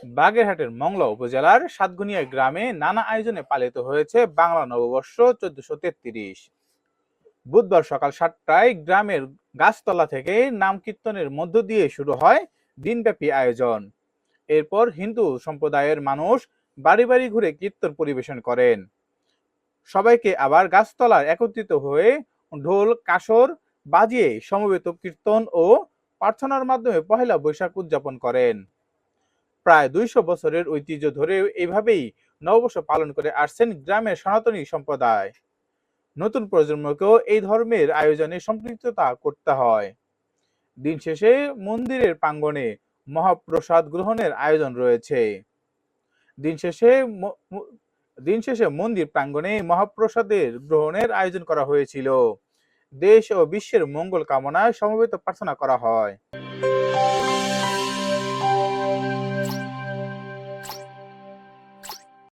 বাগেরহাটের মংলা উপজেলার সাতঘুনিয়া গ্রামে নানা আয়োজনে পালিত হয়েছে বাংলা নববর্ষ 1433। বুধবার সকাল 7টায় গ্রামের গাছতলা থেকে নাম কীর্তনের মধ্য দিয়ে শুরু হয় দিনব্যাপী আয়োজন। এরপর হিন্দু সম্প্রদায়ের মানুষ বাড়ি বাড়ি ঘুরে কীর্তন পরিবেশন করেন। সবাইকে আবার গাছতলায় একত্রিত হয়ে ঢোল কাসর বাজিয়ে সমবেত কীর্তন ও প্রার্থনার মাধ্যমে পহেলা বৈশাখ উদযাপন করেন। প্রায় 200 বছরের ঐতিহ্য ধরে এইভাবেই নববর্ষ পালন করে আসছেন গ্রামের সনাতনী সম্প্রদায়। নতুন প্রজন্মকেও এই ধর্মের আয়োজনে সম্পৃক্ততা করতে হয়। দিন শেষে মন্দিরের প্রাঙ্গণে মহাপ্রসাদ গ্রহণের আয়োজন রয়েছে। দিন শেষে মন্দির প্রাঙ্গণে মহাপ্রসাদের গ্রহণের আয়োজন করা হয়েছিল। দেশ ও বিশ্বের মঙ্গল কামনায় সমবেত প্রার্থনা করা হয়।